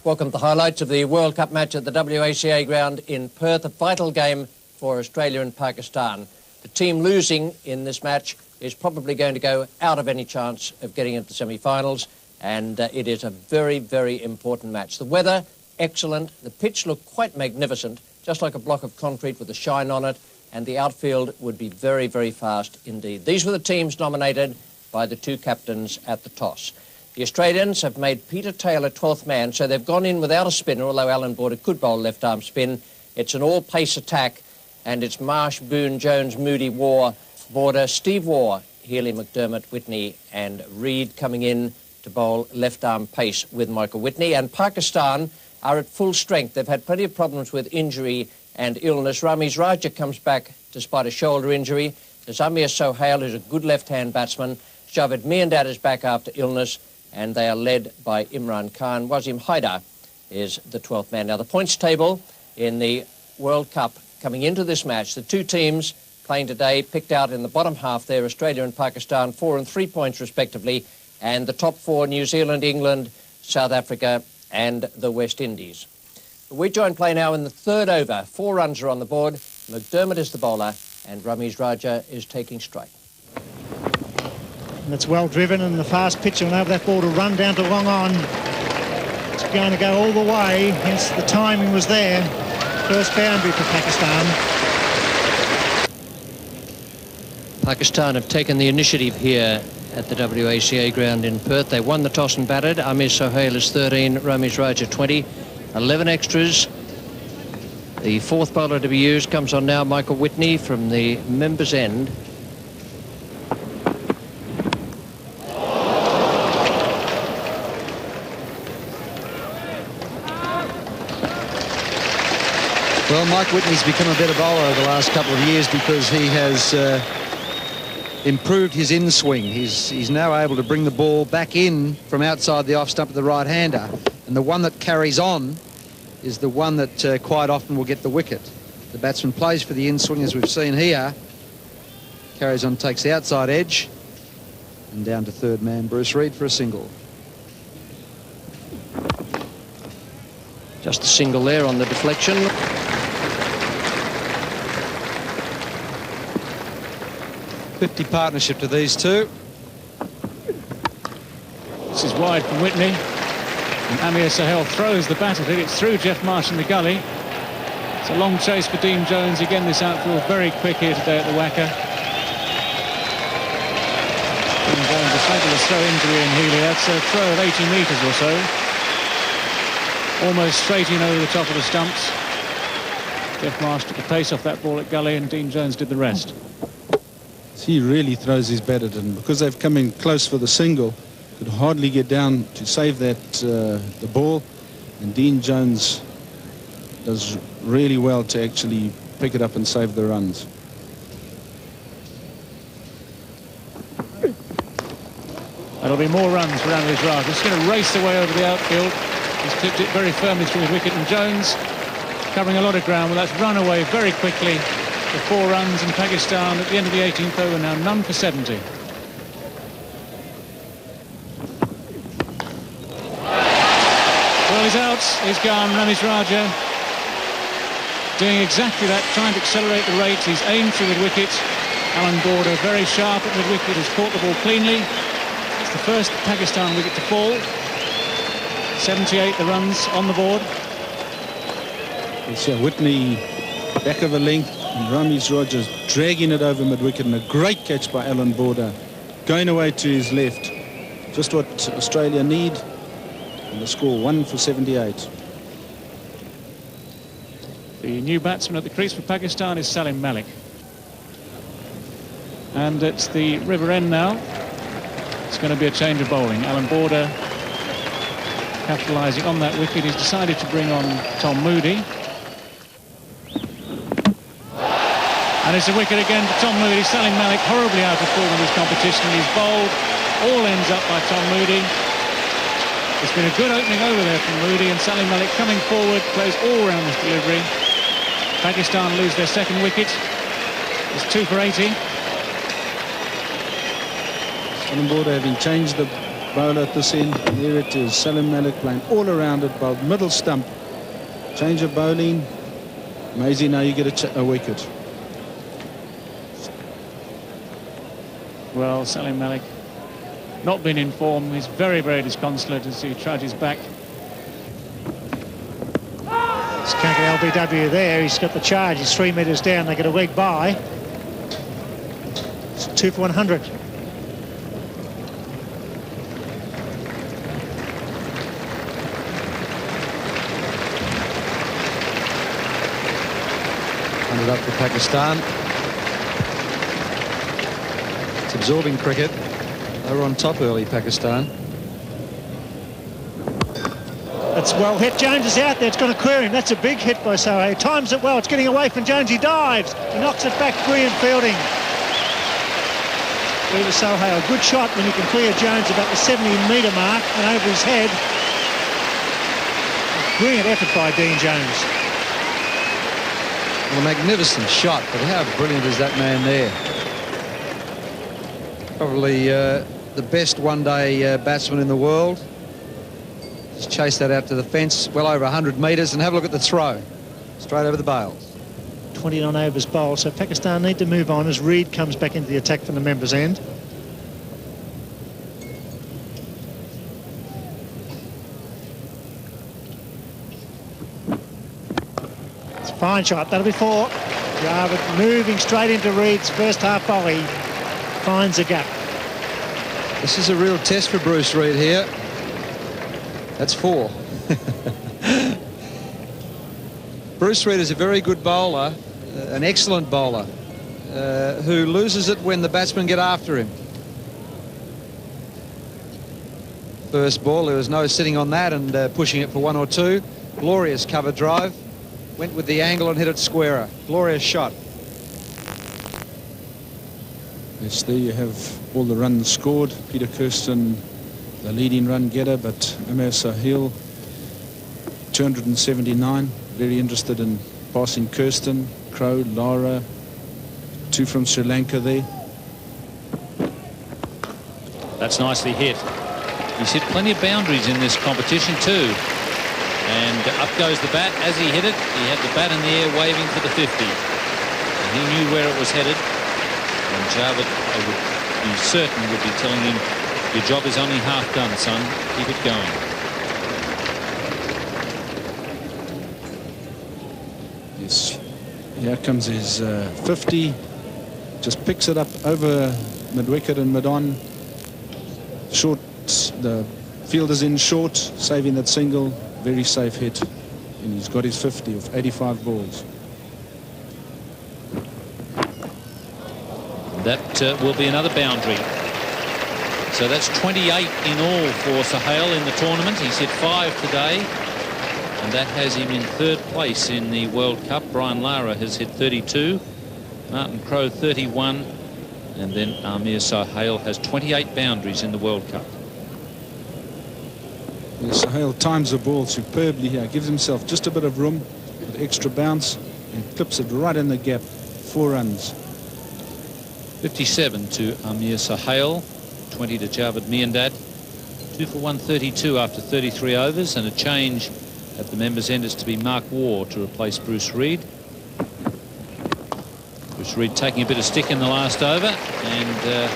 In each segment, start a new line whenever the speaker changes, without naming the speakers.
Welcome to the highlights of the World Cup match at the WACA ground in Perth, a vital game for Australia and Pakistan. The team losing in this match is probably going to go out of any chance of getting into the semi-finals, and it is a very, very important match. The weather, excellent. The pitch looked quite magnificent, just like a block of concrete with a shine on it, and the outfield would be very, very fast indeed. These were the teams nominated by the two captains at the toss. The Australians have made Peter Taylor 12th man, so they've gone in without a spinner, although Alan Border could bowl left-arm spin. It's an all-pace attack, and it's Marsh, Boone, Jones, Moody, Waugh, Border, Steve Waugh, Healy, McDermott, Whitney and Reid coming in to bowl left-arm pace with Michael Whitney. And Pakistan are at full strength. They've had plenty of problems with injury and illness. Ramiz Raja comes back despite a shoulder injury. There's Amir Sohail, who's a good left-hand batsman. Javed Miandad is back after illness, and they are led by Imran Khan. Wasim Haidar is the 12th man. Now, the points table in the World Cup coming into this match, the two teams playing today picked out in the bottom half there, Australia and Pakistan, 4 and 3 points respectively, and the top four, New Zealand, England, South Africa and the West Indies. We join play now in the third over. 4 runs are on the board. McDermott is the bowler, and Ramiz Raja is taking strike.
That's well driven, and the fast pitch will enable that ball to run down to long on. It's going to go all the way, hence the timing was there. First boundary for Pakistan.
Pakistan have taken the initiative here at the WACA ground in Perth. They won the toss and batted. Amir Sohail is 13, Ramiz Raja 20, 11 extras. The fourth bowler to be used comes on now, Michael Whitney from the members' end.
Well, Mike Whitney's become a better bowler over the last couple of years because he has improved his in-swing. He's now able to bring the ball back in from outside the off stump of the right-hander. And the one that carries on is the one that quite often will get the wicket. The batsman plays for the in-swing, as we've seen here. Carries on, takes the outside edge. And down to third man, Bruce Reid for a single.
Just a single there on the deflection.
'50 partnership to these two.
This is wide from Whitney. And Amir Sohail throws the bat at it. It's through Geoff Marsh in the gully. It's a long chase for Dean Jones. Again, this outfield very quick here today at the WACA. Dean Jones, a fabulous throw injury in Healy. That's a throw of 80 metres or so. Almost straight in over the top of the stumps. Geoff Marsh took the pace off that ball at gully, and Dean Jones did the rest.
He really throws his bat at it, and because they've come in close for the single, could hardly get down to save that the ball, and Dean Jones does really well to actually pick it up and save the runs.
There'll be more runs for Ramiz Raja. He's going to race away over the outfield. He's clipped it very firmly through his wicket, and Jones covering a lot of ground. Well, that's run away very quickly for 4 runs, and Pakistan at the end of the 18th over now, none for 70. Well, he's out, he's gone. Ramiz Raja doing exactly that, trying to accelerate the rate. He's aimed through the wicket. Alan Border very sharp at mid-wicket, has caught the ball cleanly. It's the first Pakistan wicket to fall. 78 the runs on the board.
It's Whitney back of a length, and Ramiz Raja dragging it over mid-wicket, and a great catch by Alan Border, going away to his left. Just what Australia need, and the score 1 for 78.
The new batsman at the crease for Pakistan is Salim Malik. And it's the river end now. It's going to be a change of bowling. Alan Border capitalising on that wicket. He's decided to bring on Tom Moody. And it's a wicket again for Tom Moody. Salim Malik horribly out of form in this competition. He's bowled. All ends up by Tom Moody. It's been a good opening over there from Moody, and Salim Malik coming forward, plays all round this delivery. Pakistan lose their second wicket. It's 2 for 80.
Alan Border having changed the bowler at this end. And there it is. Salim Malik playing all around it, bowled middle stump. Change of bowling. Amazing, now you get a wicket.
Well, Salim Malik not been in form. He's very, very disconsolate as he trudges back.
It's Kanka LBW there. He's got the charge. He's 3 metres down. They get a leg by. It's 2 for 100.
Up for Pakistan. It's absorbing cricket. They were on top early, Pakistan.
That's well hit. Jones is out there. It's going to clear him. That's a big hit by Sohail. Times it well. It's getting away from Jones. He dives. He knocks it back. Brilliant fielding. Over Sohail. Good shot when you can clear Jones about the 70-metre mark and over his head. Brilliant effort by Dean Jones.
Well, a magnificent shot, but how brilliant is that man there? Probably the best one-day batsman in the world. Just chase that out to the fence, well over 100 metres, and have a look at the throw. Straight over the bails.
29 overs bowled, so Pakistan need to move on as Reed comes back into the attack from the members' end. Fine shot, that'll be 4. Jarvid moving straight into Reed's first half volley. Finds a gap.
This is a real test for Bruce Reed here. That's 4. Bruce Reed is a very good bowler, an excellent bowler, who loses it when the batsmen get after him. First ball, there was no sitting on that and pushing it for 1 or 2. Glorious cover drive. Went with the angle and hit it squarer. Glorious shot.
Yes, there you have all the runs scored. Peter Kirsten, the leading run getter, but Amir Sohail, 279. Very interested in passing Kirsten, Crow, Lara, 2 from Sri Lanka there.
That's nicely hit. He's hit plenty of boundaries in this competition too. And up goes the bat. As he hit it, he had the bat in the air waving for the 50. And he knew where it was headed. And Jarvid, I would be certain, would be telling him, your job is only half done, son. Keep it going.
Yes. Here comes his 50. Just picks it up over mid-wicket and mid-on. Short, the fielder's in short, saving that single. Very safe hit, and he's got his 50 of 85 balls.
That will be another boundary. So that's 28 in all for Sohail in the tournament. He's hit 5 today, and that has him in 3rd place in the World Cup. Brian Lara has hit 32, Martin Crowe 31, and then Amir Sohail has 28 boundaries in the World Cup.
Sohail times the ball superbly here, gives himself just a bit of room with extra bounce and clips it right in the gap. 4 runs.
57 to Amir Sohail, 20 to Javed Miandad. 2 for 132 after 33 overs, and a change at the members' end is to be Mark Waugh to replace Bruce Reed. Bruce Reed taking a bit of stick in the last over, and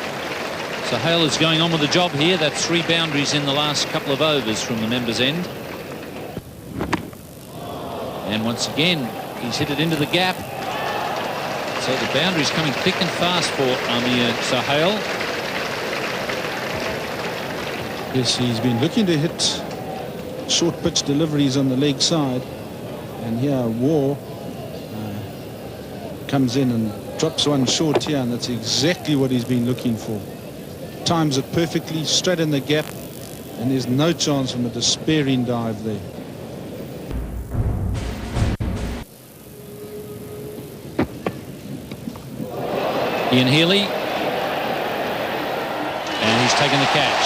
Sohail is going on with the job here. That's 3 boundaries in the last couple of overs from the members' end. And once again, he's hit it into the gap. So the boundary's coming thick and fast for Amir Sohail.
Yes, he's been looking to hit short pitch deliveries on the leg side. And here Waugh comes in and drops one short here, and that's exactly what he's been looking for. Times it perfectly, straight in the gap, and there's no chance from a despairing dive there.
Ian Healy, and he's taken the catch.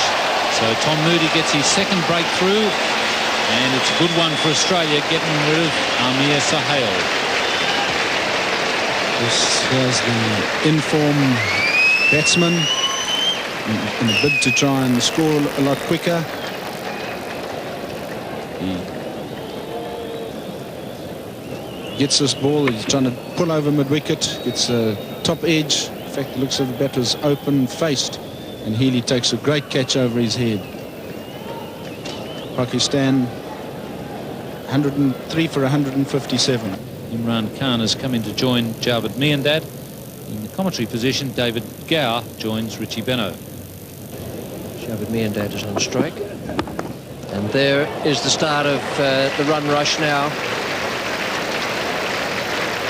So Tom Moody gets his 2nd breakthrough, and it's a good one for Australia, getting rid of Amir Sohail.
This was the in-form batsman. in a bid to try and score a lot quicker. He gets this ball. He's trying to pull over mid-wicket. Gets a top edge. In fact, it looks like the bat was open-faced. And Healy takes a great catch over his head. Pakistan 103 for 157.
Imran Khan has come in to join Javed Miandad. In the commentary position, David Gower joins Richie Benaud.
Javed Miandad is on strike. And there is the start of the run rush now.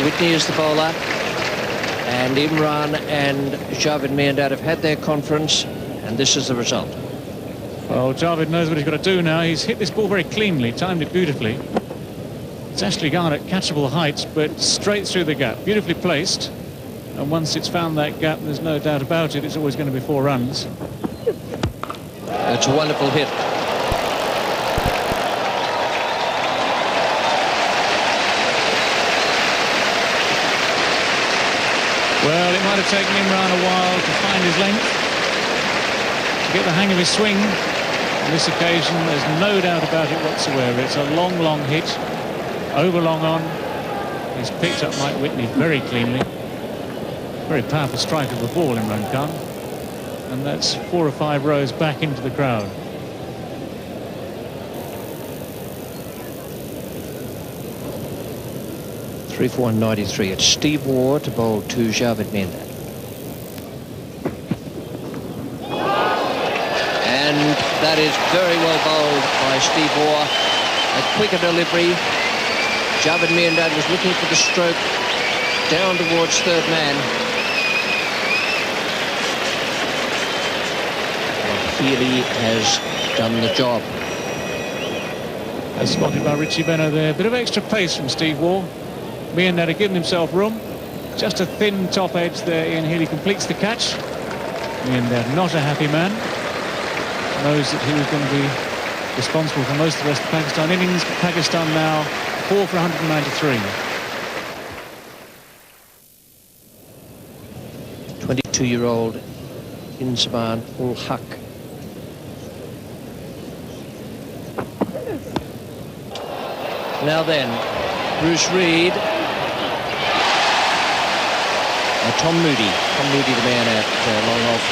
Whitney is the bowler. And Imran and Javed Miandad have had their conference. And this is the result.
Well, Javed knows what he's got to do now. He's hit this ball very cleanly, timed it beautifully. It's actually gone at catchable heights, but straight through the gap. Beautifully placed. And once it's found that gap, there's no doubt about it, it's always going to be 4 runs.
It's a wonderful hit.
Well, it might have taken Imran a while to find his length, to get the hang of his swing. On this occasion, there's no doubt about it whatsoever. It's a long, long hit, over long on. He's picked up Mike Whitney very cleanly. Very powerful strike of the ball, Imran Khan. And that's 4 or 5 rows back into the crowd.
Three for 193. It's Steve Waugh to bowl to Javed Miandad. And that is very well bowled by Steve Waugh. A quicker delivery. Javed Miandad was looking for the stroke down towards third man. Healy has done the job.
As spotted by Richie Benaud there. Bit of extra pace from Steve Waugh. Miandad had given himself room. Just a thin top edge there. Ian Healy completes the catch. Miandad not a happy man. Knows that he was going to be responsible for most of the rest of the Pakistan innings. Pakistan now 4 for 193.
22-year-old Inzamam ul Haq. Now then, Bruce Reid. Tom Moody, the man at long off.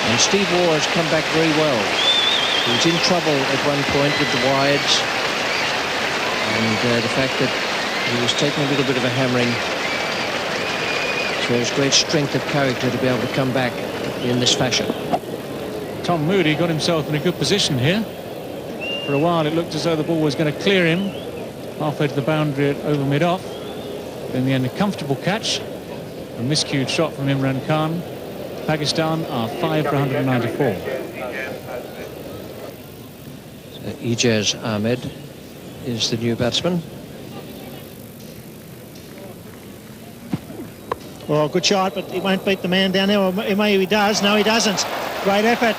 And Steve Waugh has come back very well. He was in trouble at one point with the wides. And the fact that he was taking a little bit of a hammering shows great strength of character to be able to come back in this fashion.
Tom Moody got himself in a good position here. For a while it looked as though the ball was going to clear him halfway to the boundary at over mid-off. In the end, a comfortable catch. A miscued shot from Imran Khan. Pakistan are 5 for 194.
So Ijaz Ahmed is the new batsman.
Well, good shot, but he won't beat the man down there. Or maybe he does. No, he doesn't. Great effort.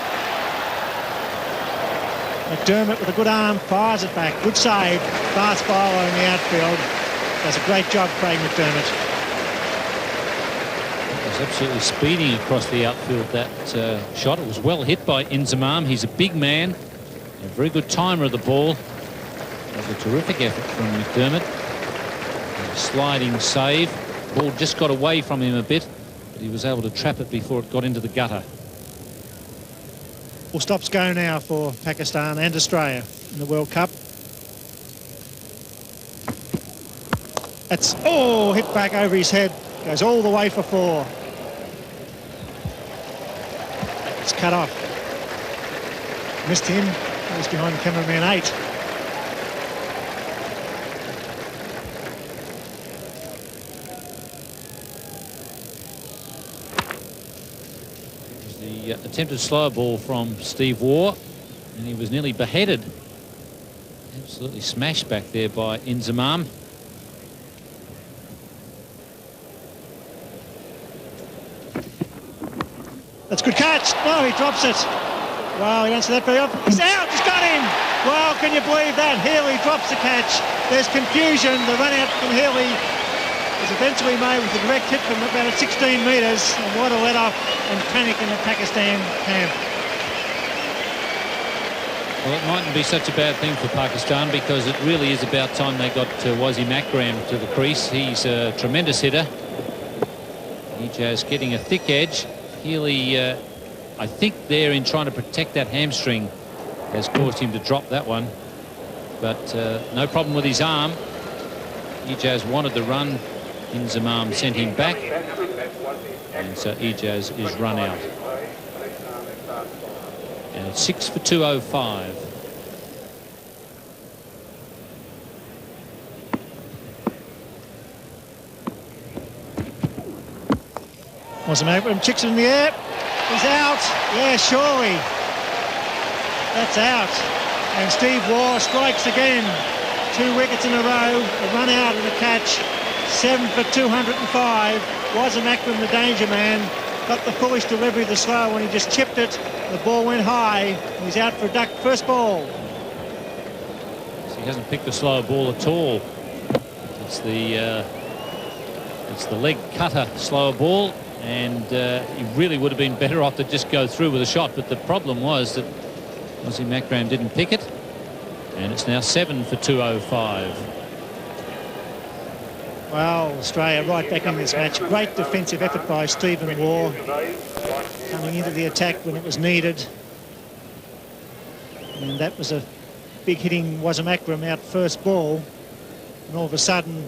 McDermott with a good arm fires it back. Good save. Fast bowler in the outfield. Does a great job, Craig McDermott.
Absolutely speeding across the outfield, that shot. It was well hit by Inzamam. He's a big man, a very good timer of the ball. That was a terrific effort from McDermott. A sliding save. Ball just got away from him a bit, but he was able to trap it before it got into the gutter.
Full stops go now for Pakistan and Australia in the World Cup. That's, oh, hit back over his head. Goes all the way for 4. It's cut off. Missed him. He's behind cameraman 8.
The attempted slower ball from Steve Waugh, and he was nearly beheaded. Absolutely smashed back there by Inzamam.
That's a good catch. No, he drops it. Wow, he don't see that very often. He's out. He's got him. Wow, can you believe that? Healy drops the catch. There's confusion. The run out from Healy. was eventually made with a direct hit from about 16 metres, and what a let-off and panic in the Pakistan camp.
Well, it mightn't be such a bad thing for Pakistan, because it really is about time they got Wasim Akram to the crease. He's a tremendous hitter. Ijaz getting a thick edge. Healy, I think there in trying to protect that hamstring, has caused him to drop that one. But no problem with his arm. Ijaz wanted the run. Inzamam sent him back. And so Ijaz is run out. And it's 6 for 205.
Wasim Akram chicks it in the air. He's out. Yeah, surely. That's out. And Steve Waugh strikes again. 2 wickets in a row. A run out and a catch. 7 for 205. Wasim Akram, the danger man, got the foolish delivery of the slow when he just chipped it. The ball went high. He's out for a duck. First ball.
So he hasn't picked the slower ball at all. It's the leg cutter slower ball, and he really would have been better off to just go through with a shot. But the problem was that Wasim Akram didn't pick it, and it's now 7 for 205.
Well, Australia right back in this match. Great defensive effort by Stephen Waugh, coming into the attack when it was needed. And that was a big hitting Wasim Akram out first ball. And all of a sudden,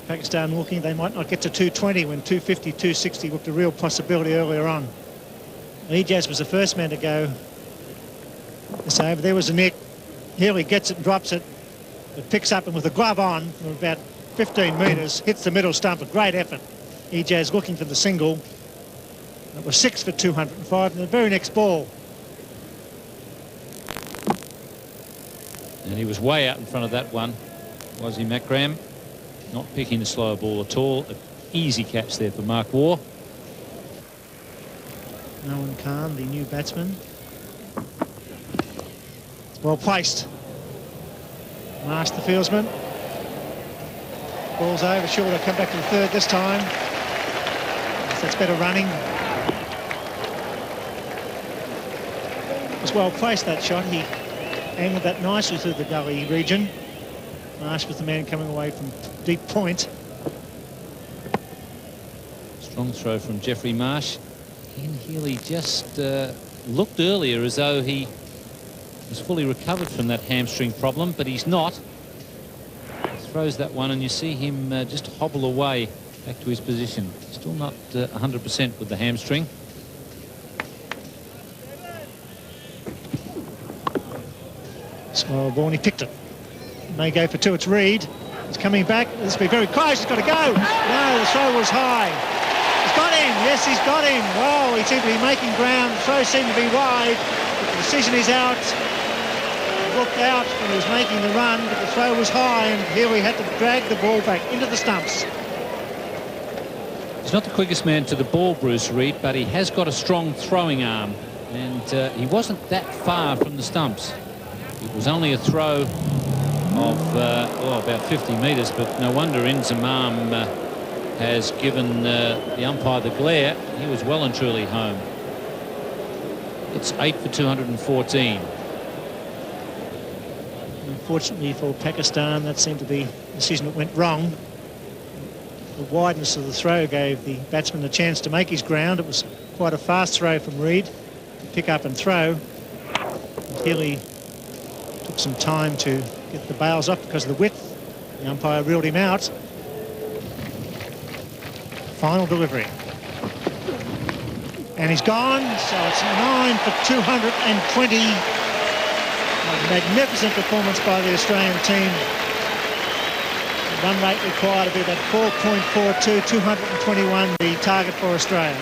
Pakistan looking they might not get to 220 when 250, 260 looked a real possibility earlier on. Ijaz was the first man to go. So over there was a nick. Healy gets it and drops it. It picks up and with a glove on from about 15 metres, hits the middle stump. A great effort. Ijaz looking for the single. It was 6 for 205 and the very next ball.
And he was way out in front of that one. Wasim Akram not picking the slower ball at all. An easy catch there for Mark Waugh.
Nolan Khan, the new batsman. Well placed. Marsh, the fieldsman. Ball's over. Sure, they'll come back to the third this time. That's better running. It was well placed, that shot. He angled that nicely through the gully region. Marsh was the man coming away from deep point.
Strong throw from Jeffrey Marsh. Ian Healy just looked earlier as though he was fully recovered from that hamstring problem, but he's not. He throws that one and you see him just hobble away back to his position. Still not 100% with the hamstring.
Small ball, and he picked it. May go for 2. It's Reid. He's coming back. This will be very close. He's got to go. No, the throw was high. He's got him. Yes, he's got him. Wow, he seemed to be making ground. The throw seemed to be wide. But the decision is out. He looked out when he was making the run, but the throw was high, and here he had to drag the ball back into the stumps.
He's not the quickest man to the ball, Bruce Reid, but he has got a strong throwing arm, and he wasn't that far from the stumps. It was only a throw of about 50 metres, but no wonder Inzamam has given the umpire the glare. He was well and truly home. It's 8 for 214.
Unfortunately for Pakistan, that seemed to be a decision that went wrong. The wideness of the throw gave the batsman a chance to make his ground. It was quite a fast throw from Reid to pick up and throw. Healy took some time to get the bails off because of the width. The umpire ruled him out. Final delivery. And he's gone, so it's 9 for 220. A magnificent performance by the Australian team. The run rate required to be about 4.42, 221, the target for Australia.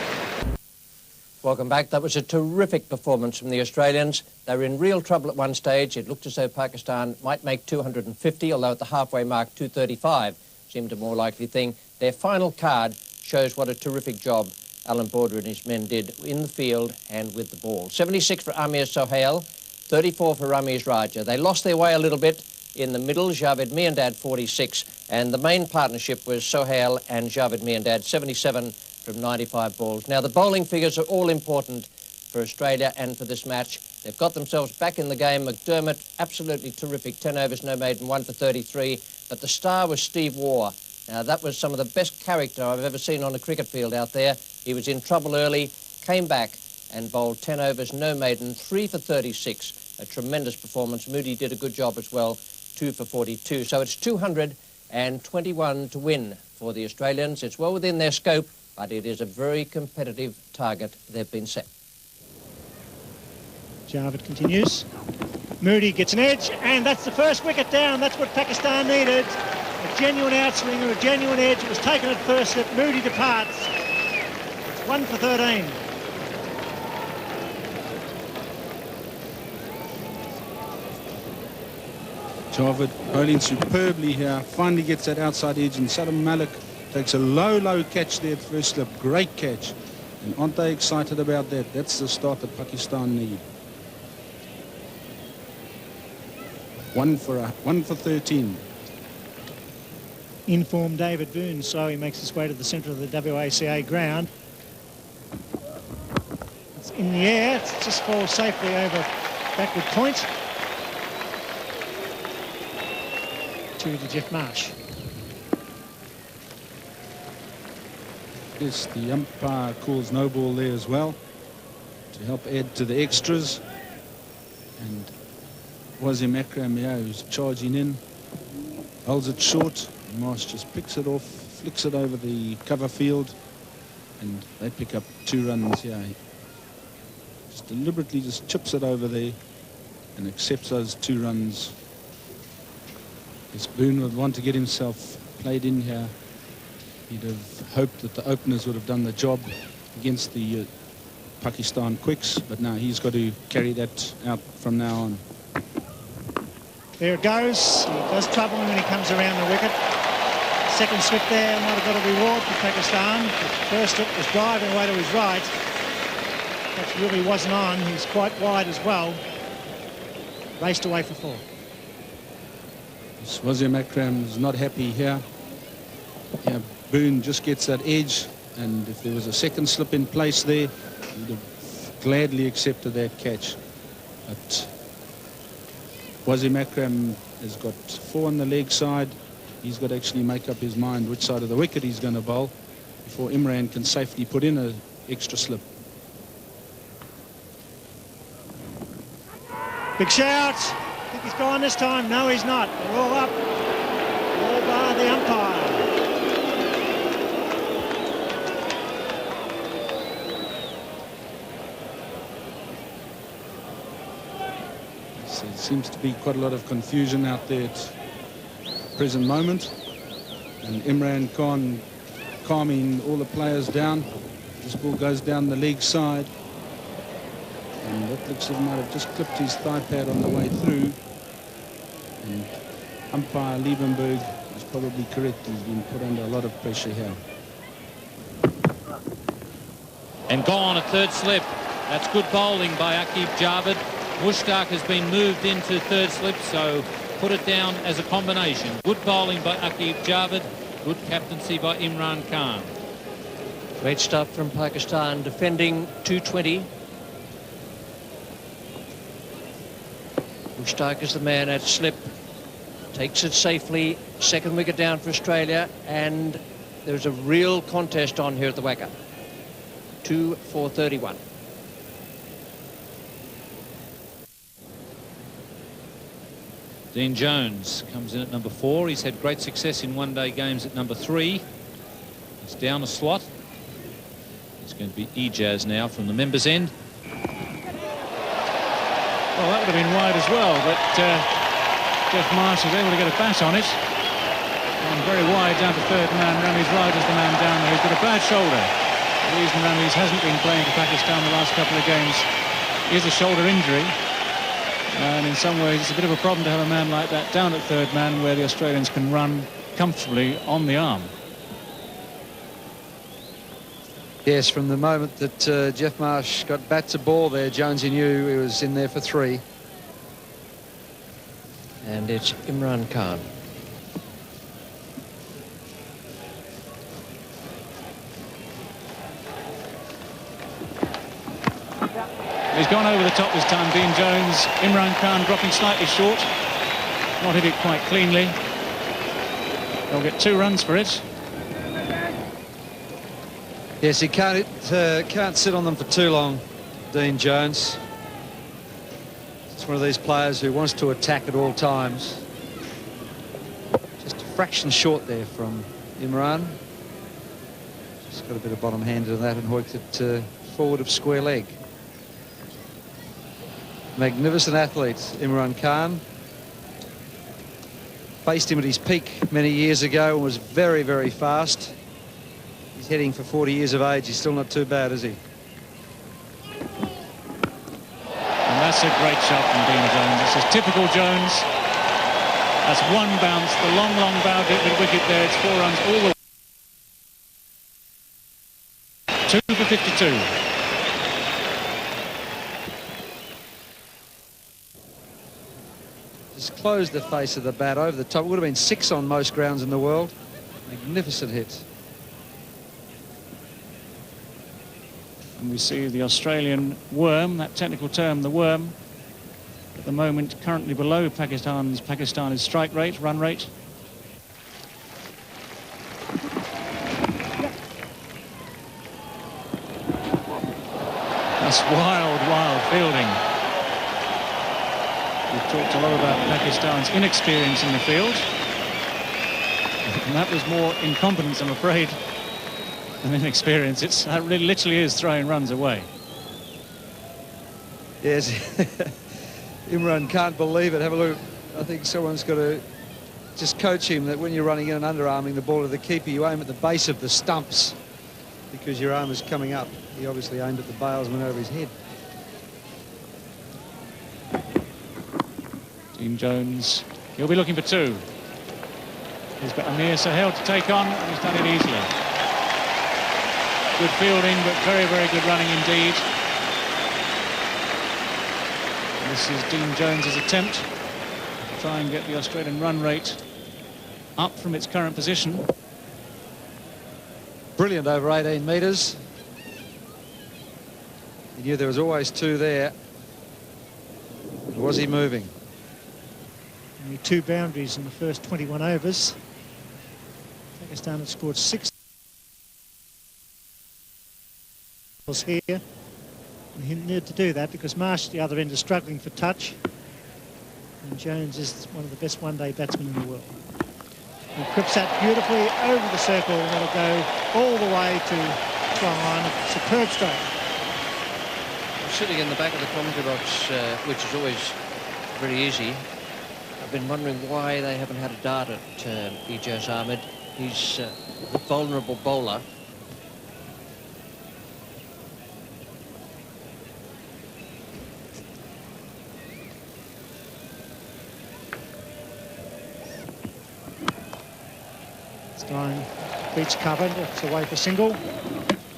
Welcome back. That was a terrific performance from the Australians. They were in real trouble at one stage. It looked as though Pakistan might make 250, although at the halfway mark 235 seemed a more likely thing. Their final card shows what a terrific job Alan Border and his men did in the field and with the ball. 76 for Amir Sohail, 34 for Ramiz Raja. They lost their way a little bit in the middle, Javed Miandad 46, and the main partnership was Sohail and Javed Miandad, 77 from 95 balls. Now, the bowling figures are all important for Australia and for this match. They've got themselves back in the game. McDermott, absolutely terrific, 10 overs, no maiden, 1 for 33, but the star was Steve Waugh. Now, that was some of the best character I've ever seen on a cricket field out there. He was in trouble early, came back and bowled 10 overs, no maiden, 3 for 36. A tremendous performance. Moody did a good job as well, 2 for 42. So it's 221 to win for the Australians. It's well within their scope, but it is a very competitive target they've been set.
Javed continues. Moody gets an edge, and that's the first wicket down. That's what Pakistan needed. A genuine outswinger, a genuine edge. It was taken at first slip. Moody departs. It's 1 for 13.
Javed bowling superbly here. Finally gets that outside edge, and Salam Malik takes a low catch there at first slip. Great catch. And aren't they excited about that? That's the start that Pakistan need. 1 for 13.
Informed David Boone, so he makes his way to the centre of the WACA ground. It's in the air, it just falls safely over backward point to the Jeff Marsh.
Yes, the umpire calls no ball there as well to help add to the extras. And Wasim Akram, who's charging in, holds it short. Marsh just picks it off, flicks it over the cover field, and they pick up 2 runs here. Just deliberately just chips it over there and accepts those 2 runs. Yes, Boone would want to get himself played in here. He'd have hoped that the openers would have done the job against the Pakistan quicks, but now he's got to carry that out from now on.
There it goes. He does trouble him when he comes around the wicket. Second slip there might have got a reward for Pakistan. The first slip was driving away to his right. That really wasn't on. He's quite wide as well. Raced away for 4.
Wasim Akram's not happy here. Yeah, Boone just gets that edge, and if there was a second slip in place there, he'd have gladly accepted that catch. But Wasim Akram has got 4 on the leg side. He's got to actually make up his mind which side of the wicket he's going to bowl before Imran can safely put in an extra slip.
Big shout. I think he's gone this time. No, he's not. They're all up. All bar the umpire.
So there seems to be quite a lot of confusion out there at present moment, and Imran Khan calming all the players down. This ball goes down the leg side, and that looks like he might have just clipped his thigh pad on the way through, and umpire Liebenberg is probably correct. He's been put under a lot of pressure here.
And gone at third slip. That's good bowling by Aqib Javed. Mushtaq has been moved into third slip, so put it down as a combination. Good bowling by Aqib Javed, good captaincy by Imran Khan.
Great stuff from Pakistan, defending 220. Mushtaq is the man at slip, takes it safely, second wicket down for Australia, and there's a real contest on here at the WACA. 2 for 31.
Dean Jones comes in at number 4. He's had great success in one-day games at number 3. He's down a slot. It's going to be Ijaz now from the members' end.
Well, that would have been wide as well, but Jeff Marsh was able to get a bat on it. And very wide down to third man. Ramiz Raj is the man down there. He's got a bad shoulder. The reason Ramiz hasn't been playing for Pakistan the last couple of games is a shoulder injury. And in some ways, it's a bit of a problem to have a man like that down at third man where the Australians can run comfortably on the arm.
Yes, from the moment that Jeff Marsh got bat to ball there, Jonesy knew he was in there for 3.
And it's Imran Khan.
He's gone over the top this time, Dean Jones. Imran Khan dropping slightly short. Not hit it quite cleanly. They'll get 2 runs for it.
Yes, he can't sit on them for too long, Dean Jones. It's one of these players who wants to attack at all times. Just a fraction short there from Imran. Just got a bit of bottom handed on that and hooked it forward of square leg. Magnificent athlete, Imran Khan. Faced him at his peak many years ago and was very, very fast. He's heading for 40 years of age. He's still not too bad, is he?
And that's a great shot from Dean Jones. This is typical Jones. That's 1 bounce. The long bound at mid-wicket there. It's 4 runs all the way. 2 for 52.
Just closed the face of the bat over the top. It would have been 6 on most grounds in the world. Magnificent hit.
And we see the Australian worm, that technical term, the worm, at the moment currently below Pakistan's strike rate, run rate. That's wild fielding. We've talked a lot about Pakistan's inexperience in the field. And that was more incompetence, I'm afraid, than inexperience. That really literally is throwing runs away.
Yes. Imran can't believe it. Have a look. I think someone's got to just coach him that when you're running in and underarming the ball to the keeper, you aim at the base of the stumps because your arm is coming up. He obviously aimed at the bailsman over his head.
Dean Jones, he'll be looking for 2. He's got Amir Sahel to take on, and he's done it easily. Good fielding, but very, very good running indeed. And this is Dean Jones's attempt to try and get the Australian run rate up from its current position.
Brilliant over 18 metres. He knew there was always 2 there. Was he moving?
Only 2 boundaries in the first 21 overs. Pakistan had scored 6 here. And he needed to do that because Marsh at the other end is struggling for touch. And Jones is one of the best one-day batsmen in the world. He clips that beautifully over the circle and it'll go all the way to try line. A superb stroke.
Sitting in the back of the commentary box, which is always very easy, I've been wondering why they haven't had a dart at Ijaz Ahmed. He's a vulnerable bowler.
Stein beats covered, it's away for single.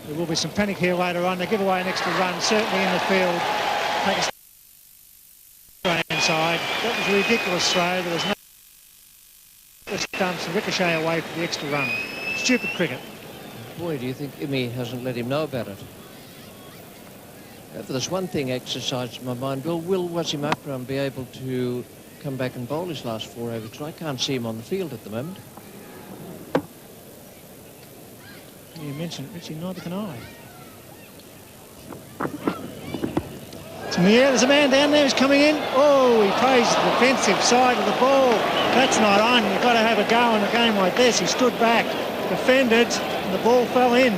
There will be some panic here later on. They give away an extra run, certainly in the field. Pakistan inside. That was a ridiculous throw. There was no stumps and ricochet away for the extra run. Stupid cricket.
Boy, do you think Imi hasn't let him know about it? There's one thing exercised in my mind. Will Wasim Akram be able to come back and bowl his last 4 overs? Because I can't see him on the field at the moment.
You mentioned it, Richie, neither can I. It's in the air, there's a man down there who's coming in. Oh, he plays the defensive side of the ball. That's not on. You've got to have a go in a game like this. He stood back, defended, and the ball fell in.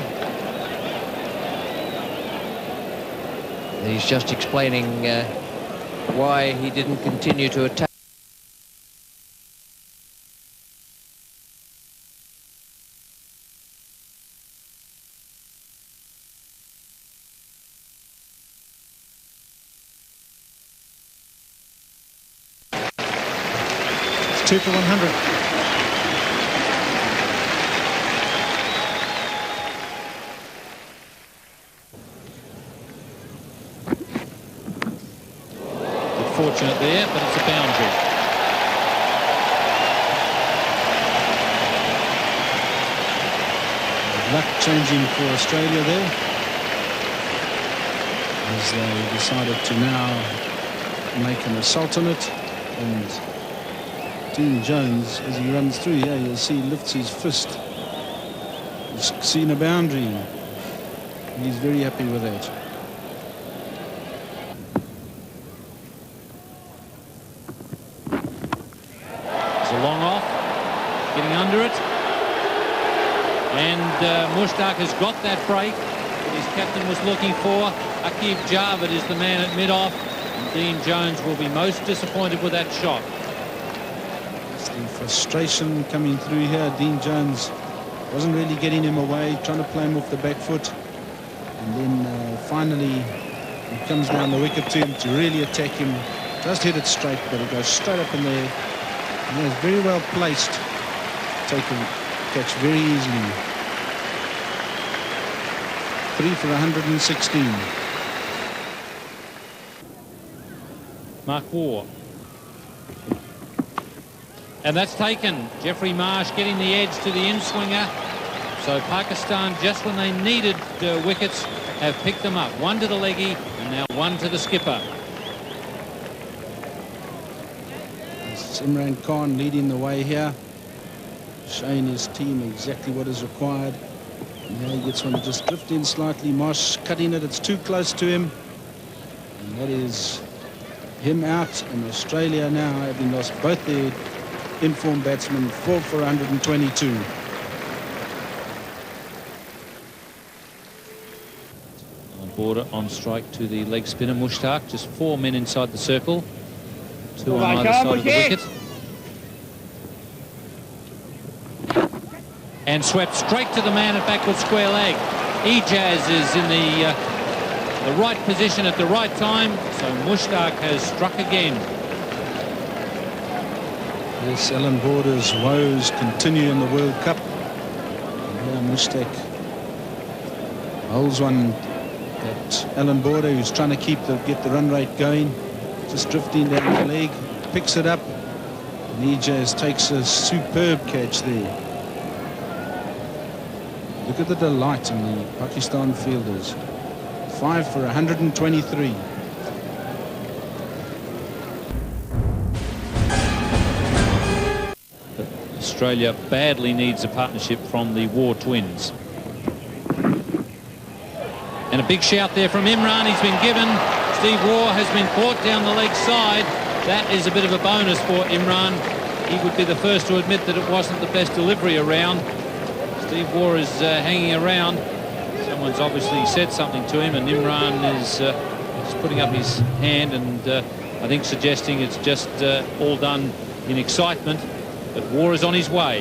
He's just explaining why he didn't continue to attack.
It's 2 for 100.
Fortunate there, but it's a boundary.
luck changing for Australia there, as they decided to now make an assault on it. And Dean Jones, as he runs through here, you'll see he lifts his fist. He's seen a boundary. He's very happy with that.
It's a long off, getting under it. And Mushtaq has got that break that his captain was looking for. Aqib Javed is the man at mid-off. And Dean Jones will be most disappointed with that shot.
It's the frustration coming through here. Dean Jones wasn't really getting him away, trying to play him off the back foot. And then finally he comes down the wicket to him to really attack him. Just hit it straight, but it goes straight up in there. And he's very well placed. Take a catch very easily. 3 for 116.
Mark Waugh. And that's taken. Jeffrey Marsh getting the edge to the in-swinger. So Pakistan, just when they needed wickets, have picked them up. One to the leggy and now one to the skipper.
It's Imran Khan leading the way here, showing his team exactly what is required. And now he gets one to just drift in slightly. Marsh cutting it. It's too close to him. And that is him out. And Australia now, having lost both their in-form batsmen, 4 for 122.
Border on strike to the leg spinner Mushtaq. Just 4 men inside the circle. 2 on either side of the wicket. And swept straight to the man at backward square leg. Ijaz is in the right position at the right time. So Mushtaq has struck again.
Yes, Alan Border's woes continue in the World Cup. And now Mushtaq holds one at Alan Border, who's trying to get the run rate going. Just drifting down the leg, picks it up. And Ijaz takes a superb catch there. Look at the delight in the Pakistan fielders. 5 for 123.
Australia badly needs a partnership from the Waugh twins. And a big shout there from Imran. He's been given. Steve Waugh has been caught down the leg side. That is a bit of a bonus for Imran. He would be the first to admit that it wasn't the best delivery around. Steve Waugh is hanging around. Someone's obviously said something to him, and Imran is putting up his hand and I think suggesting it's just all done in excitement. But Waugh is on his way.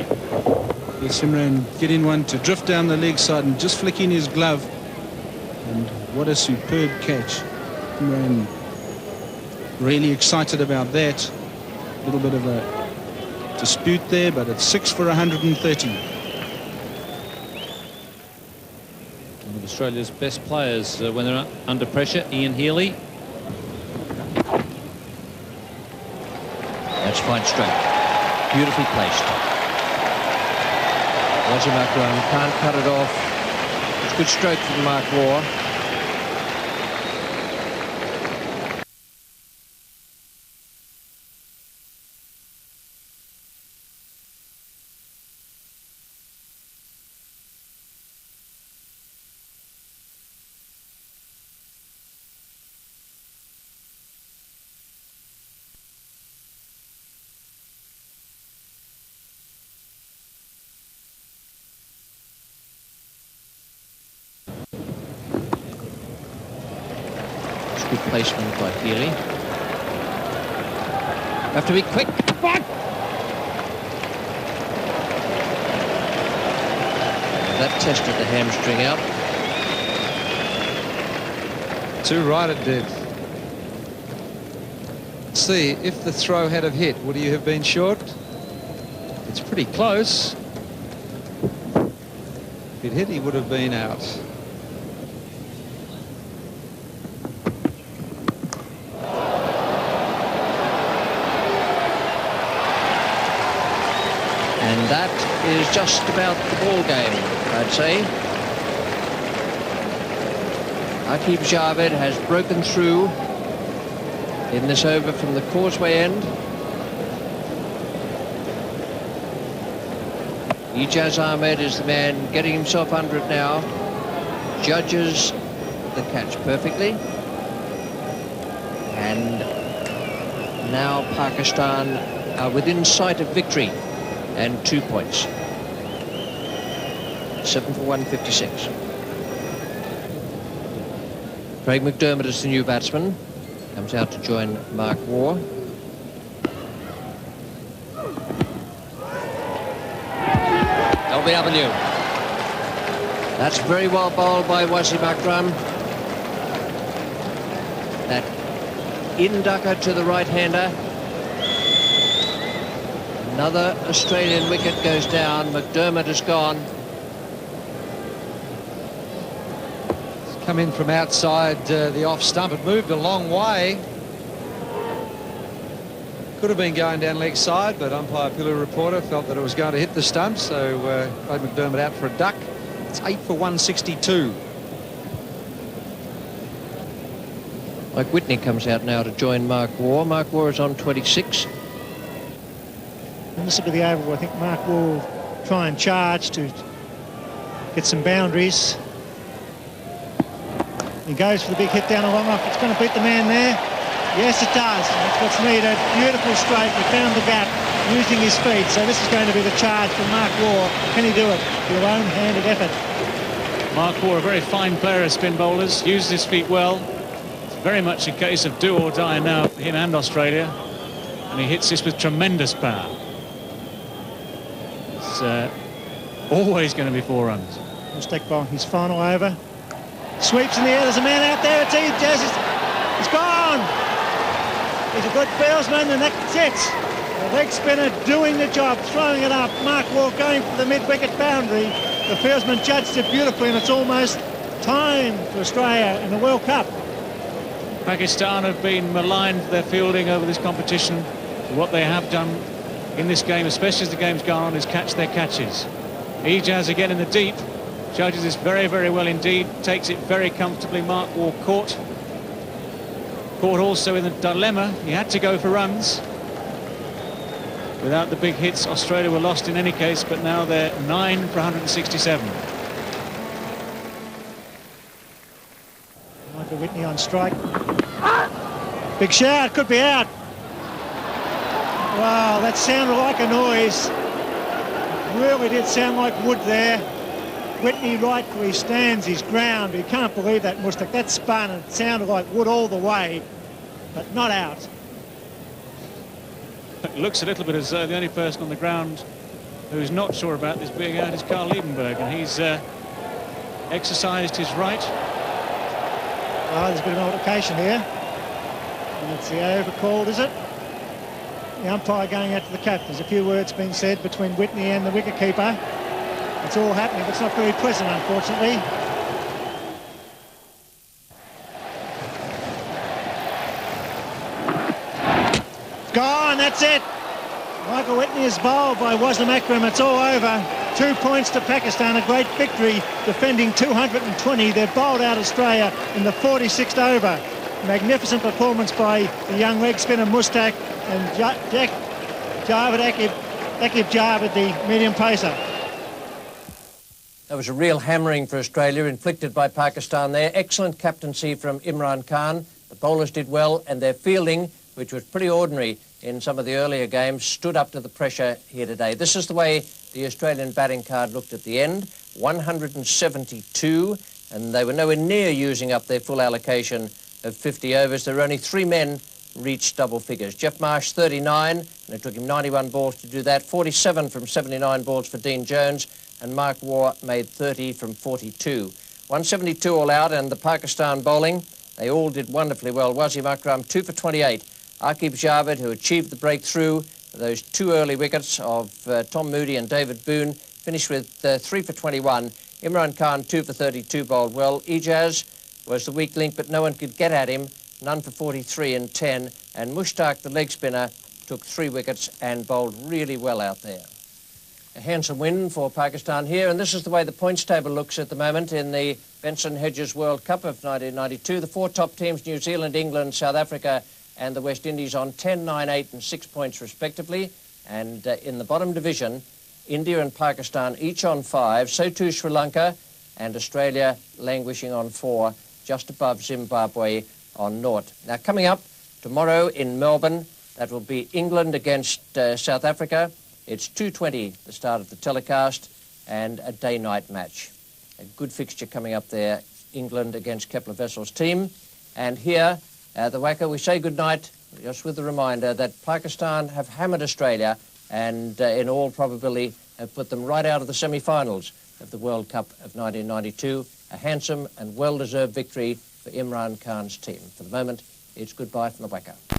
Yes, Imran getting one to drift down the leg side and just flicking his glove. And what a superb catch. Imran really excited about that. A little bit of a dispute there, but it's 6 for 130.
One of Australia's best players when they're under pressure, Ian Healy.
That's fine stroke. Beautifully placed. Wazim Akram can't cut it off. It's a good stroke from Mark Waugh. Good placement by Healy. Have to be quick. That tested the hamstring out.
Too right it did. Let's see, if the throw had have hit, would he have been short? It's pretty close. If it hit, he would have been out.
And that is just about the ball game. I'd say. Aqib Javed has broken through in this over from the causeway end. Ijaz Ahmed is the man getting himself under it now. Judges the catch perfectly. And now Pakistan are within sight of victory and 2 points. 7 for 156. Craig McDermott is the new batsman. Comes out to join Mark Waugh. LBW. That's very well bowled by Wasim Akram. That in-ducker to the right-hander. Another Australian wicket goes down. McDermott is gone.
It's come in from outside the off stump. It moved a long way. Could have been going down leg side, but umpire Pillar Reporter felt that it was going to hit the stump, so played McDermott out for a duck. It's 8 for 162.
Mike Whitney comes out now to join Mark Waugh. Mark Waugh is on 26.
And this will be the over where I think Mark will try and charge to get some boundaries. He goes for the big hit down the long off. It's going to beat the man there. Yes, it does. That's what's needed. Beautiful straight. He found the gap using his feet. So this is going to be the charge for Mark Waugh. Can he do it? Your own-handed effort.
Mark Waugh, a very fine player of spin bowlers, uses his feet well. It's very much a case of do or die now for him and Australia. And he hits this with tremendous power. It's always going to be 4 runs.
Mushtaq bowling his final over. Sweeps in the air. There's a man out there. It's Ijaz. He's gone. He's a good fieldsman, and that's it. The leg spinner doing the job, throwing it up. Mark Waugh going for the mid-wicket boundary. The fieldsman judged it beautifully, and it's almost time for Australia in the World Cup.
Pakistan have been maligned for their fielding over this competition. What they have done in this game, especially as the game's gone on, is catch their catches. Ijaz again in the deep. Judges this very, very well indeed. Takes it very comfortably. Mark Waugh caught. Caught also in the dilemma. He had to go for runs. Without the big hits, Australia were lost in any case, but now they're 9 for 167.
Michael Whitney on strike. Big shout, could be out. Wow, that sounded like a noise. It really did sound like wood there. Whitney right where he stands his ground. You can't believe that, Mushtaq. That spun and it sounded like wood all the way, but not out.
It looks a little bit as though the only person on the ground who's not sure about this being out is Carl Liebenberg, and he's exercised his right.
Oh, there's a bit of altercation here. And it's the over called, is it? The umpire going out to the cap. There's a few words being said between Whitney and the wicketkeeper. It's all happening, but it's not very pleasant, unfortunately. Gone, that's it. Michael Whitney is bowled by Wasim Akram. It's all over. 2 points to Pakistan, a great victory, defending 220. They've bowled out Australia in the 46th over. Magnificent performance by the young leg spinner Mushtaq and Aqib Javed, the medium pacer.
That was a real hammering for Australia, inflicted by Pakistan there. Excellent captaincy from Imran Khan. The bowlers did well, and their fielding, which was pretty ordinary in some of the earlier games, stood up to the pressure here today. This is the way the Australian batting card looked at the end. 172, and they were nowhere near using up their full allocation of 50 overs. There were only 3 men reached double figures. Geoff Marsh, 39, and it took him 91 balls to do that. 47 from 79 balls for Dean Jones, and Mark Waugh made 30 from 42. 172 all out, and the Pakistan bowling, they all did wonderfully well. Wasim Akram, 2 for 28. Aqib Javed, who achieved the breakthrough, those 2 early wickets of Tom Moody and David Boone, finished with 3 for 21. Imran Khan, 2 for 32, bowled well. Ijaz was the weak link, but no one could get at him. None for 43 and 10. And Mushtaq, the leg spinner, took 3 wickets and bowled really well out there. A handsome win for Pakistan here, and this is the way the points table looks at the moment in the Benson Hedges World Cup of 1992. The four top teams, New Zealand, England, South Africa and the West Indies, on 10, 9, 8 and 6 points respectively. And in the bottom division, India and Pakistan each on 5, so too Sri Lanka, and Australia languishing on 4, just above Zimbabwe on 0. Now, coming up tomorrow in Melbourne, that will be England against South Africa. It's 2:20, the start of the telecast, and a day-night match. A good fixture coming up there, England against Kepler Vessel's team. And here, the WACA, we say goodnight, just with the reminder that Pakistan have hammered Australia and in all probability have put them right out of the semi-finals of the World Cup of 1992. A handsome and well-deserved victory for Imran Khan's team. For the moment, it's goodbye from the WACA.